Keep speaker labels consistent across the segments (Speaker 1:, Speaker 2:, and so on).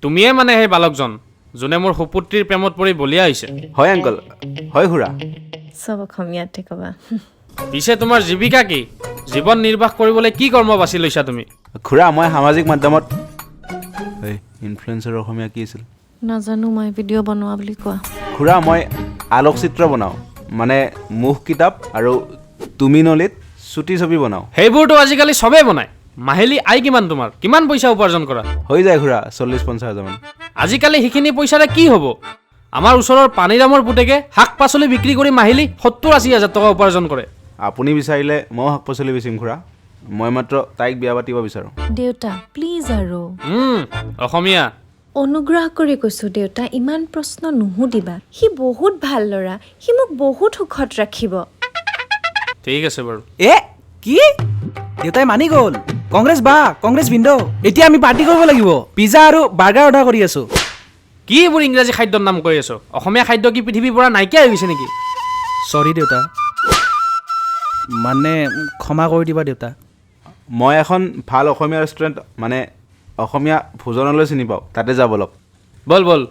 Speaker 1: তুমিয়ে মানে সেই বালকজন যোনে মোৰ সুপুত্ৰীৰ প্ৰেমত পৰি বলিয়া হৈছে
Speaker 2: হয় আংকল হয় খুৰা
Speaker 3: চব অসমীয়াতে ক'বা
Speaker 1: পিছে তোমাৰ জীৱিকা কি জীৱন নিৰ্বাহ কৰিবলৈ কি কৰ্ম বাছি লৈছা তুমি
Speaker 2: খুৰা মই সামাজিক মাধ্যমত ইনফ্লুৱেঞ্চাৰ অসমীয়া কি আছিল
Speaker 3: নাজানো মই ভিডিঅ' বনোৱা বুলি কোৱা
Speaker 2: খুৰা মই আলোকচিত্ৰ বনাওঁ মানে মুখ কিতাপ আৰু তুমি নলিত চুটি ছবি বনাওঁ
Speaker 1: সেইবোৰতো আজিকালি চবেই বনায় মাহিলী আয় কিমান তোমাৰ কিমান পইচা উপাৰ্জন কৰা
Speaker 2: হৈ যায় খুৰা 40-50 হাজাৰমান
Speaker 1: আজিকালি সেইখিনি পইচাৰে কি হ'ব আমাৰ ওচৰৰ পানীৰামৰ পুতেকে শাক পাচলি বিক্ৰী কৰি মাহিলী 70-80 হাজাৰ টকা উপাৰ্জন কৰে
Speaker 2: আপুনি বিচাৰিলে মই শাক পাচলি বেচিম খুৰা মই মাত্ৰ তাইক বিয়া পাতিব বিচাৰোঁ
Speaker 3: দেউতা প্লিজ আৰু
Speaker 1: অসমীয়া
Speaker 3: অনুগ্ৰহ কৰি কৈছোঁ দেউতা ইমান প্ৰশ্ন নুসুধিবা সি বহুত ভাল ল'ৰা সি মোক বহুত সুখত ৰাখিব
Speaker 1: ঠিক আছে বাৰু
Speaker 4: এ কি দেউতাই মানি গ'ল কংগ্ৰেছ বা কংগ্ৰেছ ভিন্দ এতিয়া আমি পাৰ্টি কৰিব লাগিব পিজ্জা আৰু বাৰ্গাৰ অৰ্ডাৰ কৰি আছো
Speaker 1: কি এইবোৰ ইংৰাজী খাদ্যৰ নাম কৈ আছো অসমীয়া খাদ্য কি পৃথিৱীৰ পৰা নাইকিয়া হৈ গৈছে নেকি
Speaker 4: চৰি দেউতা মানে ক্ষমা কৰি দিবা দেউতা
Speaker 2: মই এখন ভাল অসমীয়া ৰেষ্টুৰেণ্ট মানে অসমীয়া ভোজনলৈ চিনি পাওঁ তাতে যাব লগ
Speaker 1: বল বল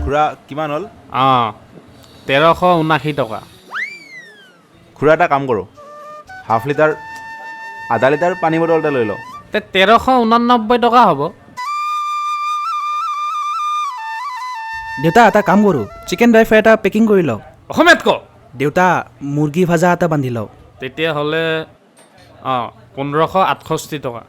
Speaker 2: খুৰা কিমান হ'ল
Speaker 1: 1379 টকা
Speaker 2: খুৰা এটা কাম কৰোঁ হাফ লিটাৰ আধা লিটাৰ পানী বটল এটা লৈ লওঁ
Speaker 1: 1389 টকা হ'ব
Speaker 4: দেউতা এটা কাম কৰোঁ চিকেন ড্ৰাই ফ্ৰাই এটা পেকিং কৰি লওক
Speaker 1: অসমীয়াত ক
Speaker 4: দেউতা মুৰ্গী ভাজা এটা বান্ধি লওক
Speaker 1: তেতিয়াহ'লে 1568 টকা